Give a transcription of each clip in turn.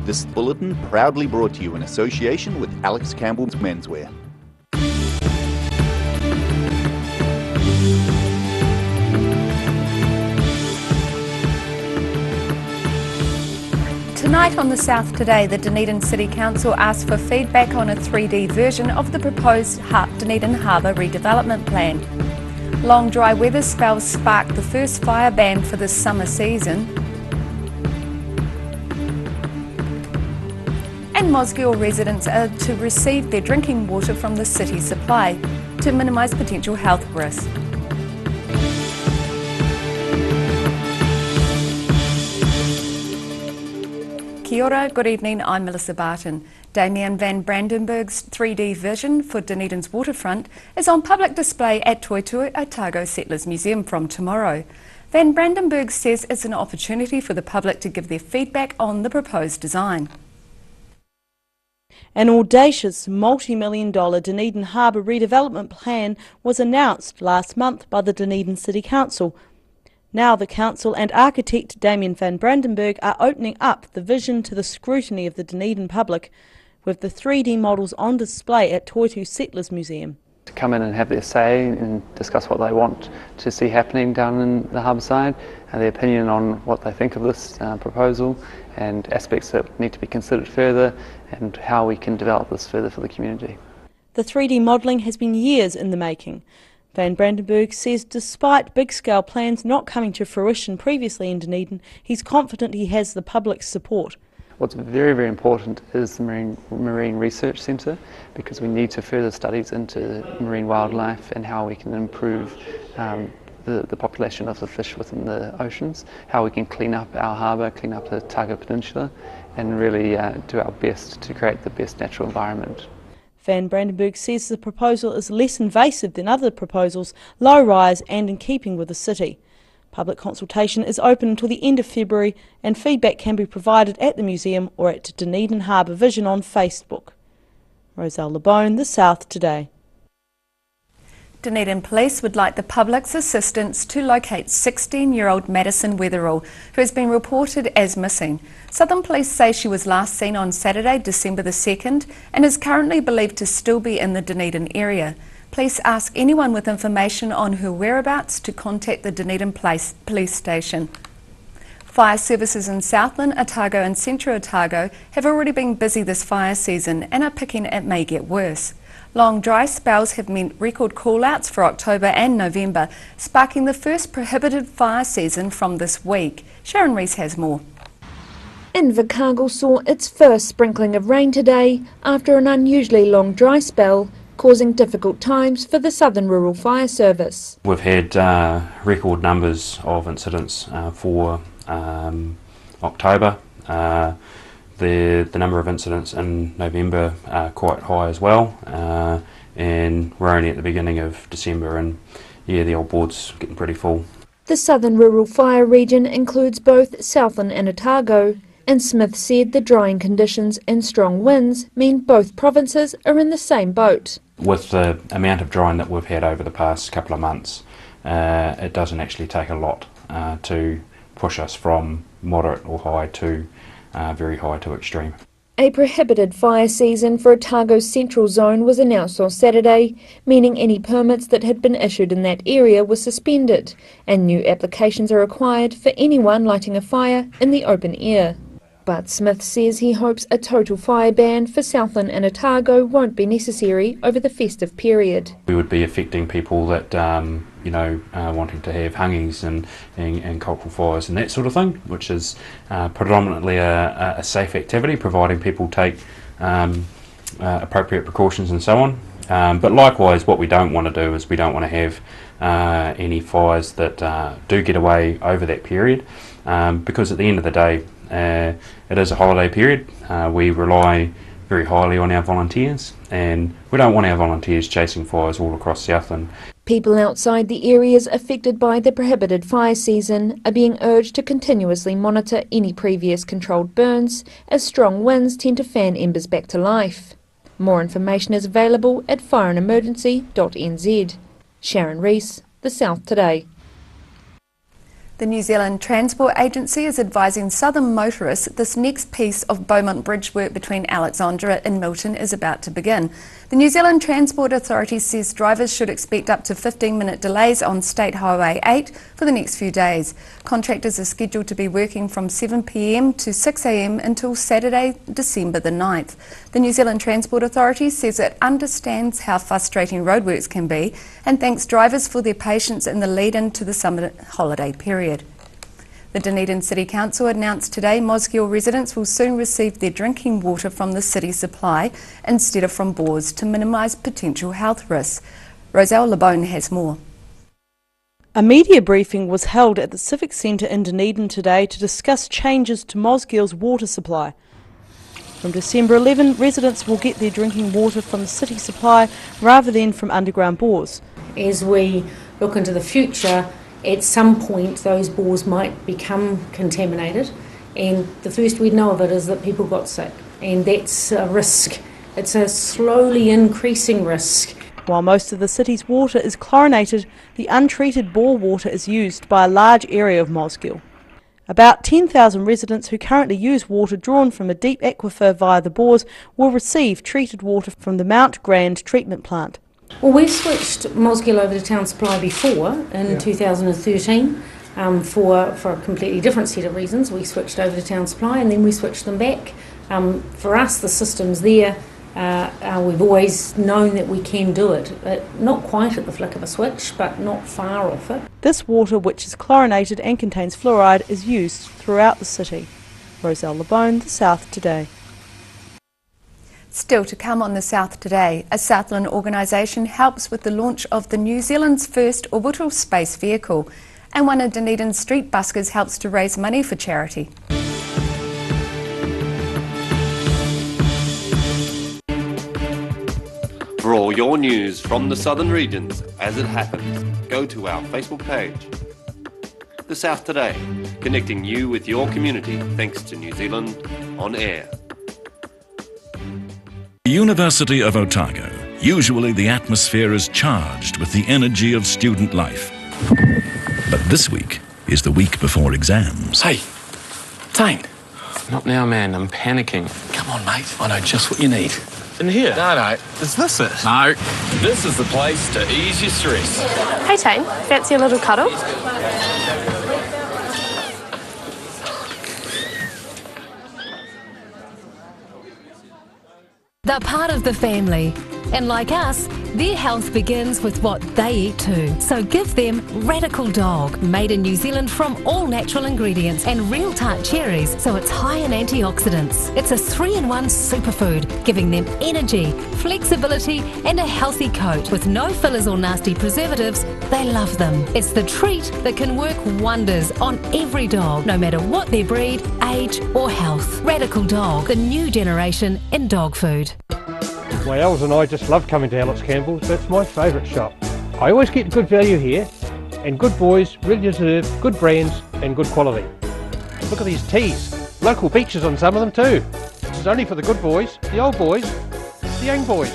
This bulletin proudly brought to you in association with Alex Campbell's Menswear. Tonight on The South Today, the Dunedin City Council asked for feedback on a 3D version of the proposed Dunedin Harbour redevelopment plan. Long dry weather spells sparked the first fire ban for this summer season. And Mosgiel residents are to receive their drinking water from the city supply to minimise potential health risks. Kia ora, good evening, I'm Melissa Barton. Damien van Brandenburg's 3D vision for Dunedin's waterfront is on public display at Toitū Otago Settlers Museum from tomorrow. Van Brandenburg says it's an opportunity for the public to give their feedback on the proposed design. An audacious multi-million-dollar Dunedin Harbour redevelopment plan was announced last month by the Dunedin City Council. Now the council and architect Damien van Brandenburg are opening up the vision to the scrutiny of the Dunedin public, with the 3D models on display at Toitū Settlers Museum. To come in and have their say and discuss what they want to see happening down in the harbour side, and their opinion on what they think of this proposal and aspects that need to be considered further and how we can develop this further for the community. The 3D modelling has been years in the making. Van Brandenburg says despite big-scale plans not coming to fruition previously in Dunedin, he's confident he has the public's support. What's very, very important is the Marine Research Centre, because we need to further studies into marine wildlife and how we can improve the population of the fish within the oceans, how we can clean up our harbour, clean up the Otago Peninsula, and really do our best to create the best natural environment. Van Brandenburg says the proposal is less invasive than other proposals, low-rise and in keeping with the city. Public consultation is open until the end of February and feedback can be provided at the museum or at Dunedin Harbour Vision on Facebook. Roselle LeBone, The South Today. Dunedin Police would like the public's assistance to locate 16-year-old Madison Weatherall, who has been reported as missing. Southern Police say she was last seen on Saturday, December the 2nd, and is currently believed to still be in the Dunedin area. Police ask anyone with information on her whereabouts to contact the Dunedin Police Station. Fire services in Southland, Otago and Central Otago have already been busy this fire season and are picking it may get worse. Long dry spells have meant record call-outs for October and November, sparking the first prohibited fire season from this week. Sharon Rees has more. Invercargill saw its first sprinkling of rain today after an unusually long dry spell, causing difficult times for the Southern Rural Fire Service. We've had record numbers of incidents for October. The number of incidents in November are quite high as well, and we're only at the beginning of December, and yeah, the old board's getting pretty full. The Southern Rural Fire region includes both Southland and Otago, and Smith said the drying conditions and strong winds mean both provinces are in the same boat. With the amount of drying that we've had over the past couple of months, it doesn't actually take a lot to push us from moderate or high to very high to extreme. A prohibited fire season for Otago's central zone was announced on Saturday, meaning any permits that had been issued in that area were suspended, and new applications are required for anyone lighting a fire in the open air. But Smith says he hopes a total fire ban for Southland and Otago won't be necessary over the festive period. We would be affecting people that wanting to have hangings and cultural fires and that sort of thing, which is predominantly a safe activity, providing people take appropriate precautions and so on. But likewise, what we don't want to do is we don't want to have any fires that do get away over that period, because at the end of the day, it is a holiday period. We rely very highly on our volunteers, and we don't want our volunteers chasing fires all across Southland. People outside the areas affected by the prohibited fire season are being urged to continuously monitor any previous controlled burns, as strong winds tend to fan embers back to life. More information is available at fireandemergency.nz. Sharon Rees, The South Today. The New Zealand Transport Agency is advising southern motorists that this next piece of Beaumont Bridge work between Alexandra and Milton is about to begin. The New Zealand Transport Authority says drivers should expect up to 15-minute delays on State Highway 8 for the next few days. Contractors are scheduled to be working from 7 p.m. to 6 a.m. until Saturday, December the 9th. The New Zealand Transport Authority says it understands how frustrating roadworks can be and thanks drivers for their patience in the lead-in to the summer holiday period. The Dunedin City Council announced today Mosgiel residents will soon receive their drinking water from the city supply instead of from bores to minimise potential health risks. Roselle Labone has more. A media briefing was held at the Civic Centre in Dunedin today to discuss changes to Mosgiel's water supply. From December 11, residents will get their drinking water from the city supply rather than from underground bores. As we look into the future, at some point those bores might become contaminated, and the first we'd know of it is that people got sick, and that's a risk. It's a slowly increasing risk. While most of the city's water is chlorinated, the untreated bore water is used by a large area of Mosgiel. About 10,000 residents who currently use water drawn from a deep aquifer via the bores will receive treated water from the Mount Grand treatment plant. Well, we switched Mosgiel over to Town Supply before, in 2013, for a completely different set of reasons. We switched over to Town Supply and then we switched them back. For us, the system's there. We've always known that we can do it. Not quite at the flick of a switch, but not far off it. This water, which is chlorinated and contains fluoride, is used throughout the city. Roselle Labone, The South Today. Still to come on The South Today, a Southland organisation helps with the launch of the New Zealand's first orbital space vehicle, and one of Dunedin's street buskers helps to raise money for charity. For all your news from the southern regions as it happens, go to our Facebook page. The South Today, connecting you with your community thanks to New Zealand On Air. University of Otago. Usually the atmosphere is charged with the energy of student life. But this week is the week before exams. Hey, Tane. Not now, man. I'm panicking. Come on, mate. I know just what you need. In here? No. Is this it? No. This is the place to ease your stress. Hey, Tane. Fancy a little cuddle? They're part of the family, and like us, their health begins with what they eat too. So give them Radical Dog, made in New Zealand from all natural ingredients and real tart cherries, so it's high in antioxidants. It's a 3-in-1 superfood, giving them energy, flexibility and a healthy coat. With no fillers or nasty preservatives, they love them. It's the treat that can work wonders on every dog, no matter what their breed, age or health. Radical Dog, the new generation in dog food. My Els and I just love coming to Alex Campbell's. That's my favourite shop. I always get good value here, and good boys really deserve good brands and good quality. Look at these tees. Local beaches on some of them too. This is only for the good boys, the old boys, the young boys.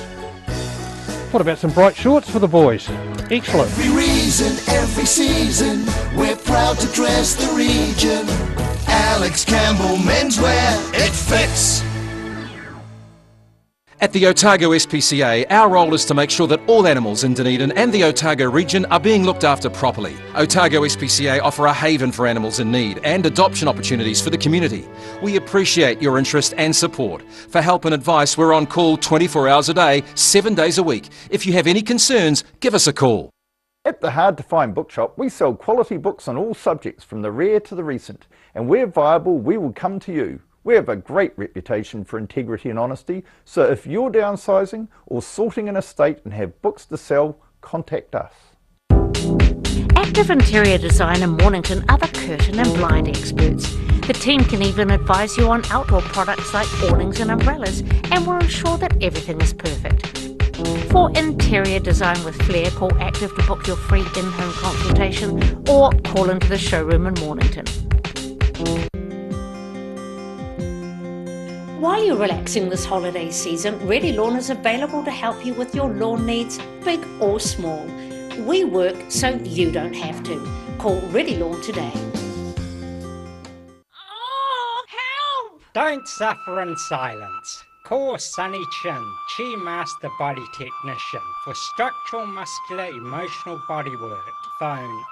What about some bright shorts for the boys? Excellent. Every reason, every season, we're proud to dress the region. Alex Campbell Menswear, it fits. At the Otago SPCA, our role is to make sure that all animals in Dunedin and the Otago region are being looked after properly. Otago SPCA offer a haven for animals in need and adoption opportunities for the community. We appreciate your interest and support. For help and advice, we're on call 24 hours a day, 7 days a week. If you have any concerns, give us a call. At the Hard to Find Bookshop, we sell quality books on all subjects, from the rare to the recent. And where viable, we will come to you. We have a great reputation for integrity and honesty, so if you're downsizing or sorting an estate and have books to sell, contact us. Active Interior Design in Mornington are the curtain and blind experts. The team can even advise you on outdoor products like awnings and umbrellas, and will ensure that everything is perfect. For interior design with flair, call Active to book your free in-home consultation or call into the showroom in Mornington. While you're relaxing this holiday season, Ready Lawn is available to help you with your lawn needs, big or small. We work so you don't have to. Call Ready Lawn today. Don't suffer in silence. Call Sunny Chin, Chi Master Body Technician, for structural, muscular, emotional bodywork. Phone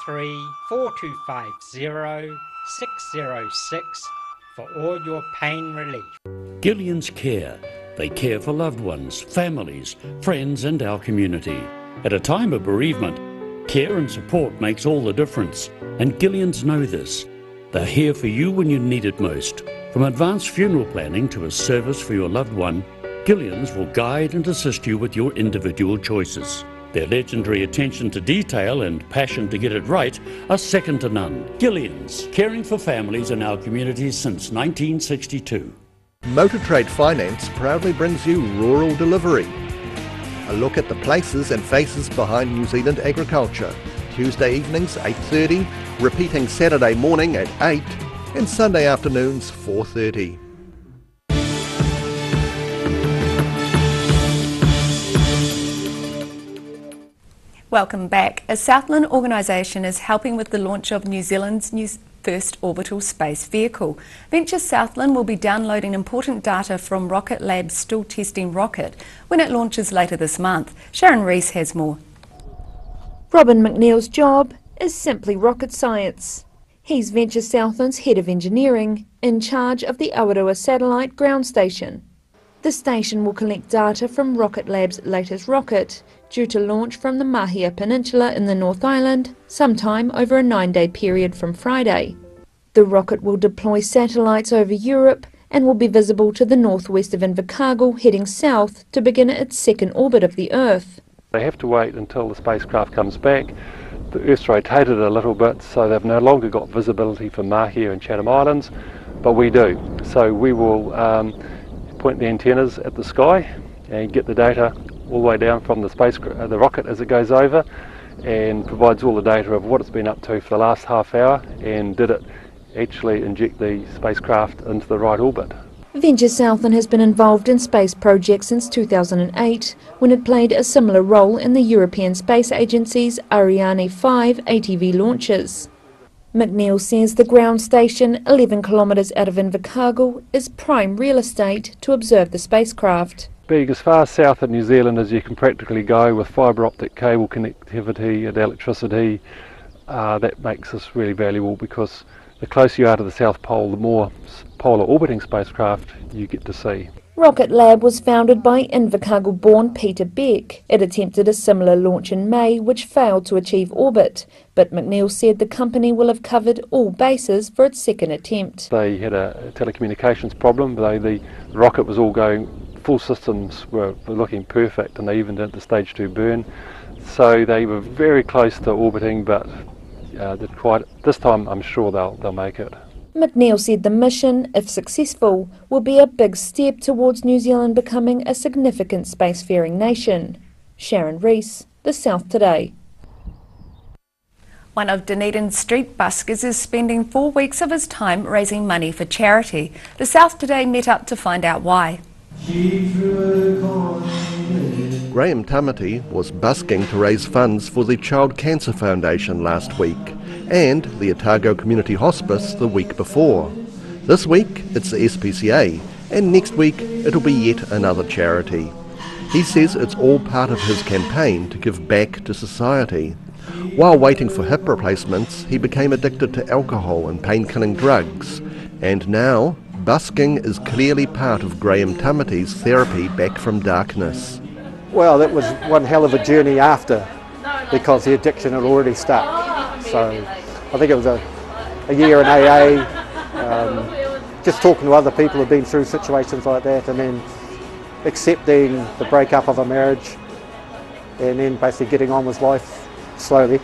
03 4250 606 for all your pain relief. Gillian's Care. They care for loved ones, families, friends and our community. At a time of bereavement, care and support makes all the difference, and Gillian's know this. They're here for you when you need it most. From advanced funeral planning to a service for your loved one, Gillian's will guide and assist you with your individual choices. Their legendary attention to detail and passion to get it right are second to none. Gillian's, caring for families in our community since 1962. Motor Trade Finance proudly brings you Rural Delivery. A look at the places and faces behind New Zealand agriculture. Tuesday evenings 8:30, repeating Saturday morning at 8 and Sunday afternoons 4:30. Welcome back. A Southland organisation is helping with the launch of New Zealand's first orbital space vehicle. Venture Southland will be downloading important data from Rocket Lab's still testing rocket when it launches later this month. Sharon Rees has more. Robin McNeil's job is simply rocket science. He's Venture Southland's head of engineering, in charge of the Awaroa Satellite Ground Station. The station will collect data from Rocket Lab's latest rocket, due to launch from the Mahia Peninsula in the North Island sometime over a 9-day period from Friday. The rocket will deploy satellites over Europe and will be visible to the northwest of Invercargill, heading south to begin its second orbit of the Earth. They have to wait until the spacecraft comes back. The Earth's rotated a little bit, so they've no longer got visibility for Mahia and Chatham Islands, but we do. So we will point the antennas at the sky and get the data all the way down from the rocket as it goes over, and provides all the data of what it's been up to for the last half hour and did it actually inject the spacecraft into the right orbit. Venture Southland has been involved in space projects since 2008, when it played a similar role in the European Space Agency's Ariane 5 ATV launches. McNeil says the ground station, 11 kilometres out of Invercargill, is prime real estate to observe the spacecraft. Being as far south in New Zealand as you can practically go with fibre optic cable connectivity and electricity, that makes us really valuable, because the closer you are to the South Pole, the more polar orbiting spacecraft you get to see. Rocket Lab was founded by Invercargill-born Peter Beck. It attempted a similar launch in May, which failed to achieve orbit, but McNeil said the company will have covered all bases for its second attempt. They had a telecommunications problem, though the rocket was all going, full systems were looking perfect, and they even did the stage 2 burn. So they were very close to orbiting, but this time I'm sure they'll make it. McNeil said the mission, if successful, will be a big step towards New Zealand becoming a significant spacefaring nation. Sharon Rees, The South Today. One of Dunedin's street buskers is spending 4 weeks of his time raising money for charity. The South Today met up to find out why. Graham Tamati was busking to raise funds for the Child Cancer Foundation last week, and the Otago Community Hospice the week before. This week it's the SPCA, and next week it'll be yet another charity. He says it's all part of his campaign to give back to society. While waiting for hip replacements, he became addicted to alcohol and pain-killing drugs, and now busking is clearly part of Graham Tamati's therapy back from darkness. Well, that was one hell of a journey after, because the addiction had already stuck. So I think it was a year in AA, just talking to other people who've been through situations like that, and then accepting the breakup of a marriage, and then basically getting on with life slowly.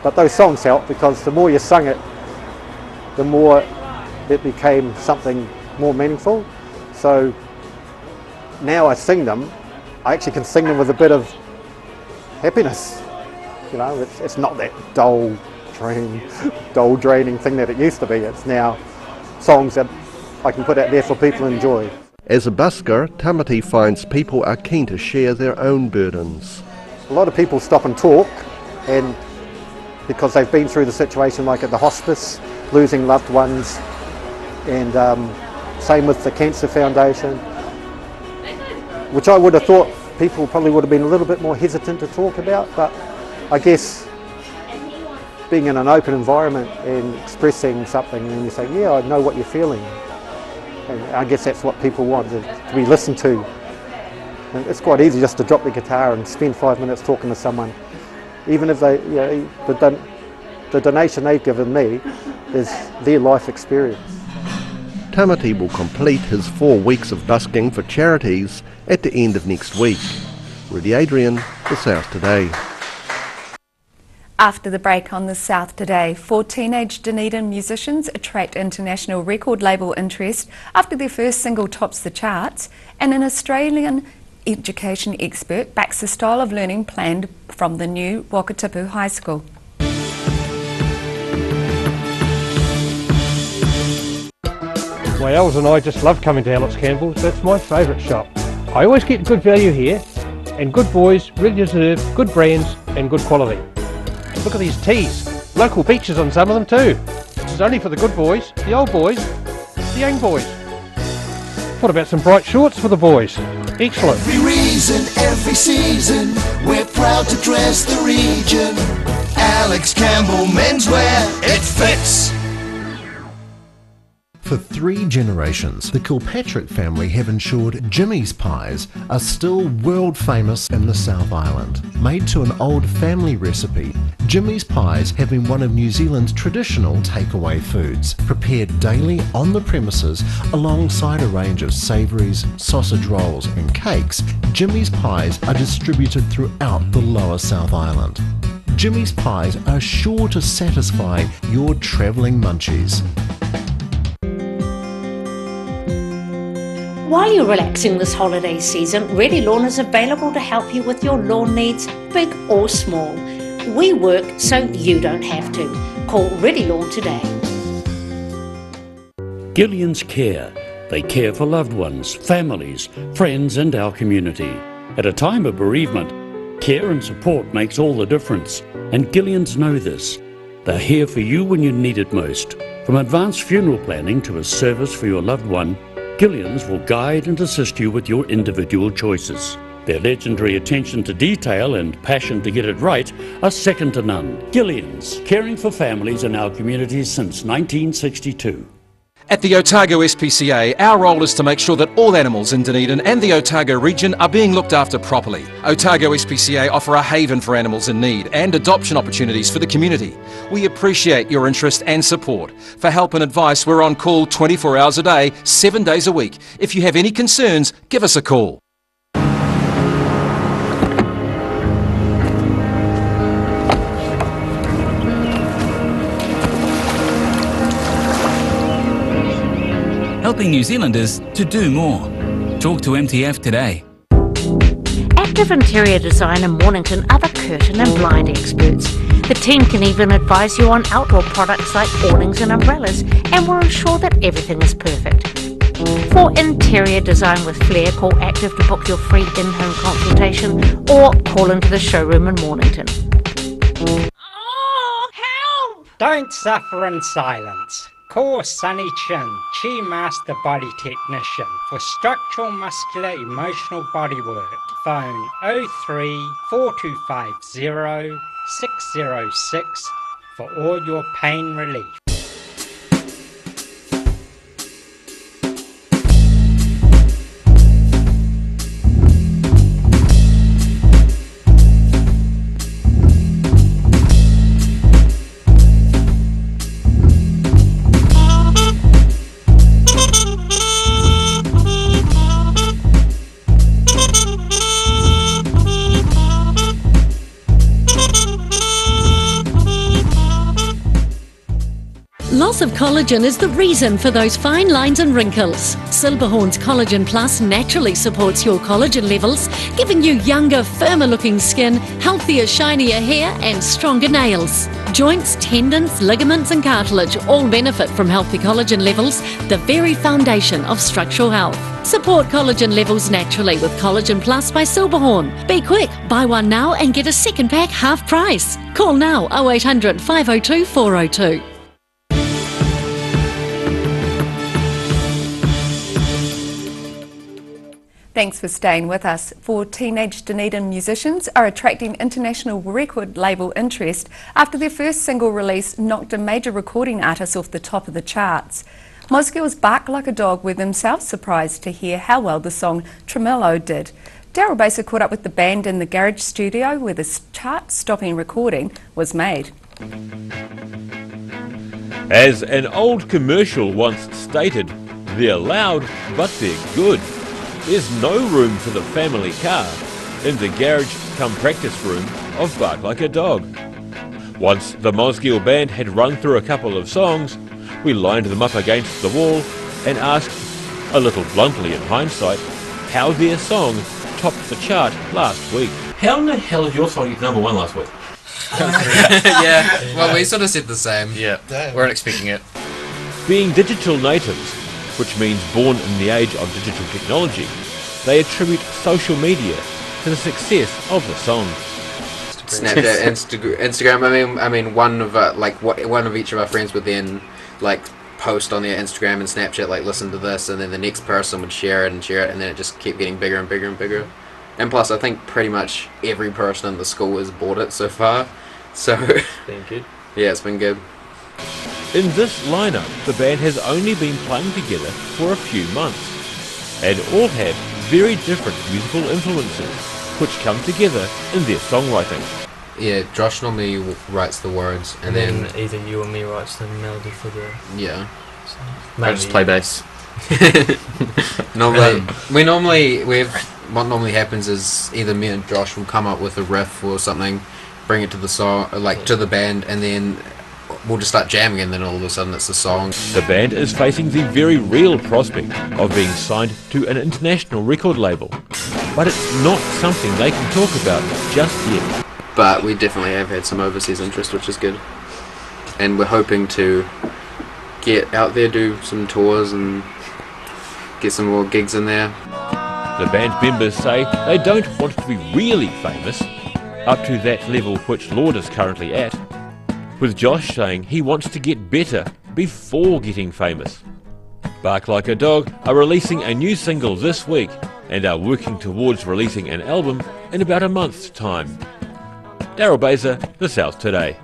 But those songs helped, because the more you sung it, the more it became something more meaningful. So now I sing them, I actually can sing them with a bit of happiness. You know, it's not that dull draining thing that it used to be. It's now songs that I can put out there for people to enjoy. As a busker, Tamati finds people are keen to share their own burdens. A lot of people stop and talk, and because they've been through the situation like at the hospice, losing loved ones, and Same with the Cancer Foundation, which I would have thought people probably would have been a little bit more hesitant to talk about, but I guess being in an open environment and expressing something and you say, yeah, I know what you're feeling. And I guess that's what people want, to be listened to. And it's quite easy just to drop the guitar and spend 5 minutes talking to someone. Even if they, the donation they've given me is their life experience. Tamati will complete his 4 weeks of busking for charities at the end of next week. Rudy Adrian, The South Today. After the break on The South Today, 4 teenage Dunedin musicians attract international record label interest after their first single tops the charts, and an Australian education expert backs the style of learning planned from the new Wakatipu High School. My Els and I just love coming to Alex Campbell's. That's my favourite shop. I always get good value here, and good boys really deserve good brands and good quality. Look at these tees. Local beaches on some of them too. This is only for the good boys, the old boys, the young boys. What about some bright shorts for the boys? Excellent. Every reason, every season, we're proud to dress the region. Alex Campbell Menswear, it fits. For 3 generations, the Kilpatrick family have ensured Jimmy's pies are still world famous in the South Island. Made to an old family recipe, Jimmy's pies have been one of New Zealand's traditional takeaway foods, prepared daily on the premises alongside a range of savouries, sausage rolls and cakes. Jimmy's pies are distributed throughout the lower South Island. Jimmy's pies are sure to satisfy your travelling munchies. While you're relaxing this holiday season, Ready Lawn is available to help you with your lawn needs, big or small. We work so you don't have to. Call Ready Lawn today. Gillian's Care. They care for loved ones, families, friends and our community. At a time of bereavement, care and support makes all the difference, and Gillians know this. They're here for you when you need it most. From advanced funeral planning to a service for your loved one, Gillians will guide and assist you with your individual choices. Their legendary attention to detail and passion to get it right are second to none. Gillians, caring for families in our communities since 1962. At the Otago SPCA, our role is to make sure that all animals in Dunedin and the Otago region are being looked after properly. Otago SPCA offer a haven for animals in need and adoption opportunities for the community. We appreciate your interest and support. For help and advice, we're on call 24 hours a day, 7 days a week. If you have any concerns, give us a call. Helping New Zealanders to do more. Talk to MTF today. Active Interior Design in Mornington are the curtain and blind experts. The team can even advise you on outdoor products like awnings and umbrellas, and will ensure that everything is perfect. For interior design with flair, call Active to book your free in-home consultation or call into the showroom in Mornington. Oh, help! Don't suffer in silence. Call Sunny Chin, Chi Master Body Technician for structural, muscular, emotional bodywork. Phone 03 4250 606 for all your pain relief. Loss of collagen is the reason for those fine lines and wrinkles. Silberhorn's Collagen Plus naturally supports your collagen levels, giving you younger, firmer looking skin, healthier, shinier hair and stronger nails. Joints, tendons, ligaments and cartilage all benefit from healthy collagen levels, the very foundation of structural health. Support collagen levels naturally with Collagen Plus by Silberhorn. Be quick, buy one now and get a second pack half price. Call now 0800 502 402. Thanks for staying with us. For teenage Dunedin musicians are attracting international record label interest after their first single release knocked a major recording artist off the top of the charts. Mosgill's Bark Like a Dog were themselves surprised to hear how well the song Tremolo did. Daryl Baser caught up with the band in the garage studio where the chart-stopping recording was made. As an old commercial once stated, they're loud but they're good. There's no room for the family car in the garage come practice room of Bark Like a Dog. Once the Mosgill band had run through a couple of songs, we lined them up against the wall and asked, a little bluntly in hindsight, how their song topped the chart last week. How in the hell did your song get number one last week? Yeah, well, we sort of said the same. Yeah, weren't expecting it. Being digital natives, which means born in the age of digital technology, they attribute social media to the success of the song. Snapchat, Instagram. I mean, one of each of our friends would then post on their Instagram and Snapchat, listen to this, and then the next person would share it, and then it just kept getting bigger and bigger and bigger. And plus, I think pretty much every person in the school has bought it so far. So, been good. Yeah, it's been good. In this lineup, the band has only been playing together for a few months, and all have very different musical influences, which come together in their songwriting. Yeah, Josh normally writes the words, and then either you or me writes the melody for the... Yeah. So I just play bass. What normally happens is either me and Josh will come up with a riff or something, bring it to the song, to the band, and then we'll just start jamming, and then all of a sudden it's the song. The band is facing the very real prospect of being signed to an international record label, but it's not something they can talk about just yet. But we definitely have had some overseas interest, which is good, and we're hoping to get out there, do some tours, and get some more gigs in there. The band members say they don't want to be really famous, up to that level which Lord is currently at, with Josh saying he wants to get better before getting famous. Bark Like a Dog are releasing a new single this week and are working towards releasing an album in about a month's time. Daryl Baser, The South Today.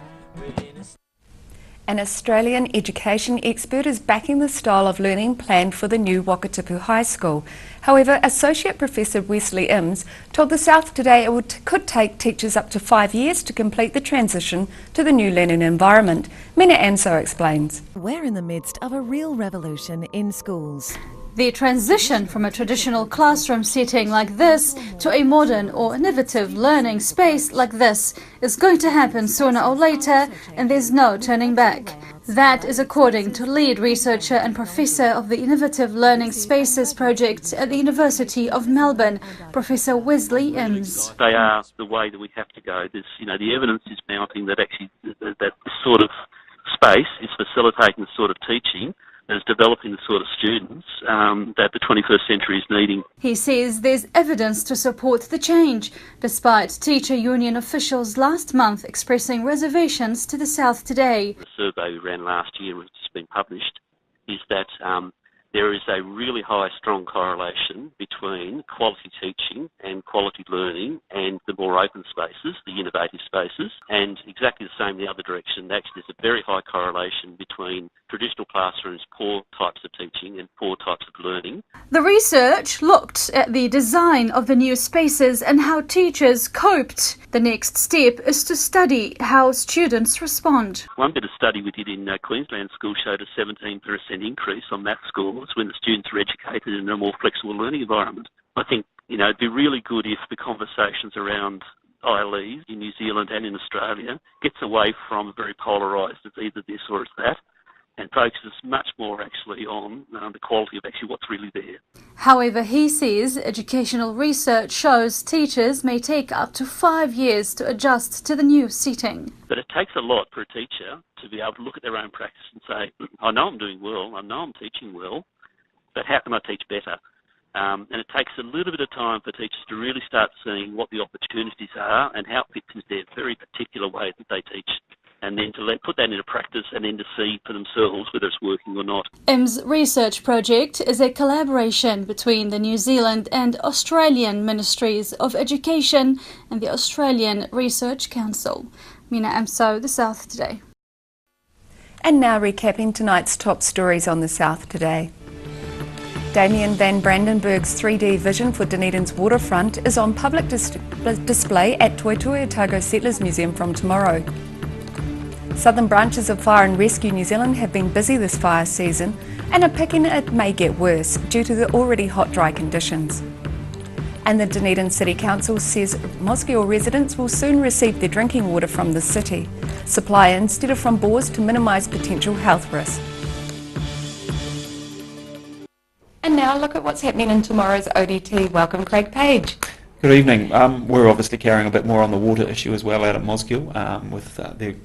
An Australian education expert is backing the style of learning planned for the new Wakatipu High School. However, Associate Professor Wesley Imms told The South Today it could take teachers up to 5 years to complete the transition to the new learning environment. Mena Anso explains. We're in the midst of a real revolution in schools. The transition from a traditional classroom setting like this to a modern or innovative learning space like this is going to happen sooner or later, and there's no turning back. That is according to lead researcher and professor of the Innovative Learning Spaces project at the University of Melbourne, Professor Wesley Imms. They are the way that we have to go. There's, the evidence is mounting that actually that sort of space is facilitating the sort of teaching that is developing the sort of students that the 21st century is needing. He says there's evidence to support the change, despite teacher union officials last month expressing reservations to The South Today. The survey we ran last year, which has been published, is that there is a really high, strong correlation between quality teaching and quality learning and the more open spaces, the innovative spaces, and exactly the same the other direction. Actually, there's a very high correlation between traditional classrooms, poor types of teaching, and poor types of learning. The research looked at the design of the new spaces and how teachers coped. The next step is to study how students respond. One bit of study we did in Queensland schools showed a 17% increase on maths scores when the students were educated in a more flexible learning environment. I think, it'd be really good if the conversations around ILEs in New Zealand and in Australia gets away from very polarised, it's either this or it's that, and focuses much more actually on the quality of actually what's really there. However, he says educational research shows teachers may take up to 5 years to adjust to the new setting. But it takes a lot for a teacher to be able to look at their own practice and say, I know I'm doing well, I know I'm teaching well, but how can I teach better? And it takes a little bit of time for teachers to really start seeing what the opportunities are and how it fits into their very particular way that they teach. and then to put that into practice and then to see for themselves whether it's working or not. IM's research project is a collaboration between the New Zealand and Australian Ministries of Education and the Australian Research Council. Mina Amso, The South Today. And now recapping tonight's top stories on The South Today. Damien van Brandenburg's 3D vision for Dunedin's waterfront is on public display at Toitui Otago Settlers Museum from tomorrow. Southern branches of Fire and Rescue New Zealand have been busy this fire season and are picking it may get worse due to the already hot, dry conditions. And the Dunedin City Council says Mosgiel residents will soon receive their drinking water from the city supply instead of from bores to minimise potential health risks. And now look at what's happening in tomorrow's ODT. Welcome, Craig Page. Good evening. We're obviously carrying a bit more on the water issue as well out at Mosgiel with their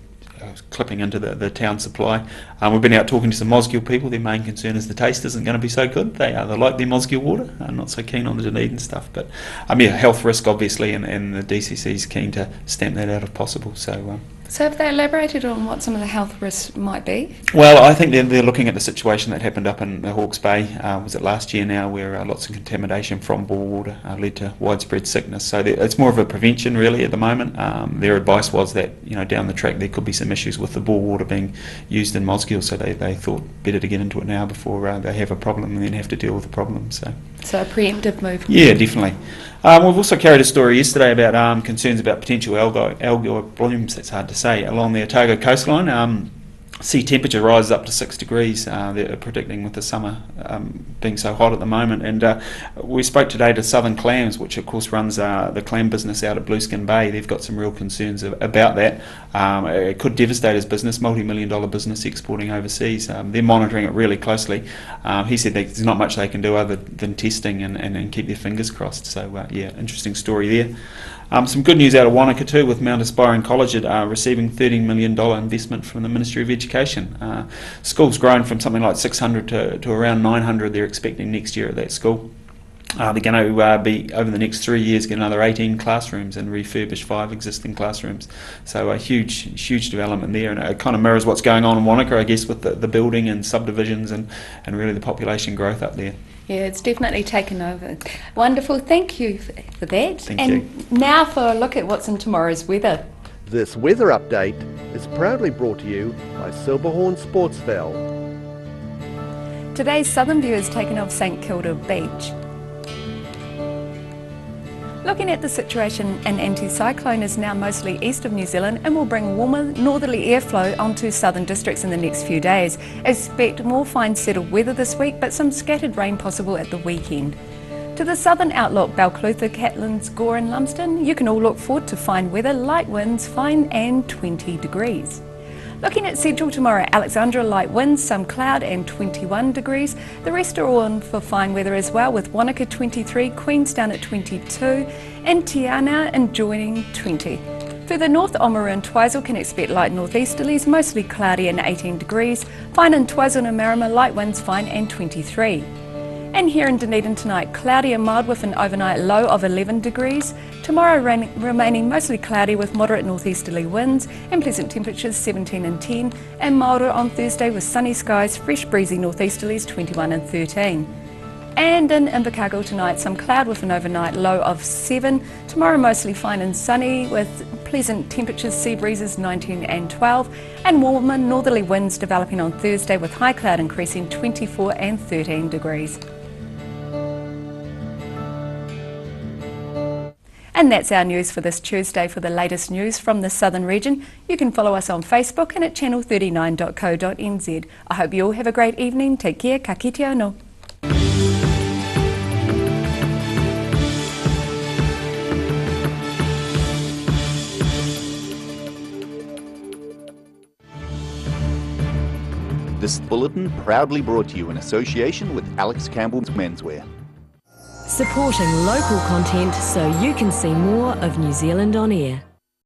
clipping into the town supply. We've been out talking to some Mosgiel people. Their main concern is the taste isn't going to be so good. They like their Mosgiel water, not so keen on the Dunedin stuff. But health risk obviously, and the DCC is keen to stamp that out if possible. So have they elaborated on what some of the health risks might be? Well, I think they're looking at the situation that happened up in the Hawke's Bay, was it last year now, where lots of contamination from bore water led to widespread sickness. So it's more of a prevention really at the moment. Their advice was that down the track there could be some issues with the bore water being used in Mosgiel, so they thought better to get into it now before they have a problem and then have to deal with the problem. So a preemptive move. Yeah, definitely. We've also carried a story yesterday about concerns about potential algal blooms, that's hard to say, along the Otago coastline. Sea temperature rises up to 6 degrees, they're predicting with the summer being so hot at the moment. And we spoke today to Southern Clams, which of course runs the clam business out at Blueskin Bay. They've got some real concerns about that. It could devastate his business, multi-million-dollar business exporting overseas. They're monitoring it really closely. He said there's not much they can do other than testing and keep their fingers crossed. So interesting story there. Some good news out of Wanaka too, with Mount Aspiring College receiving $13 million investment from the Ministry of Education. School's grown from something like 600 to around 900 they're expecting next year at that school. They're going to be, over the next 3 years, get another 18 classrooms and refurbish 5 existing classrooms. So a huge development there, and it kind of mirrors what's going on in Wanaka, I guess, with the building and subdivisions and really the population growth up there. Yeah, it's definitely taken over. Wonderful, thank you for that. Thank you. Now for a look at what's in tomorrow's weather. This weather update is proudly brought to you by Silverhorn Sportsville. Today's southern view is taken off St Kilda Beach. Looking at the situation, an anticyclone is now mostly east of New Zealand and will bring warmer northerly airflow onto southern districts in the next few days. Expect more fine settled weather this week, but some scattered rain possible at the weekend. To the southern outlook, Balclutha, Catlins, Gore and Lumsden, you can all look forward to fine weather, light winds, fine and 20 degrees. Looking at central tomorrow, Alexandra light winds, some cloud and 21 degrees. The rest are all on for fine weather as well, with Wanaka 23, Queenstown at 22 and Tiana enjoying 20. Further north, Oamaru and Twizel can expect light northeasterlies, mostly cloudy and 18 degrees. Fine in Twizel and Marama, light winds, fine and 23. And here in Dunedin tonight, cloudy and mild with an overnight low of 11 degrees. Tomorrow remaining mostly cloudy with moderate northeasterly winds and pleasant temperatures 17 and 10, and milder on Thursday with sunny skies, fresh breezy northeasterlies 21 and 13. And in Invercargill tonight, some cloud with an overnight low of 7. Tomorrow mostly fine and sunny with pleasant temperatures, sea breezes 19 and 12, and warmer northerly winds developing on Thursday with high cloud increasing 24 and 13 degrees. And that's our news for this Tuesday. For the latest news from the Southern region, you can follow us on Facebook and at channel39.co.nz. I hope you all have a great evening. Take care. Ka kite anō. This bulletin proudly brought to you in association with Alex Campbell's Menswear. Supporting local content so you can see more of New Zealand on air.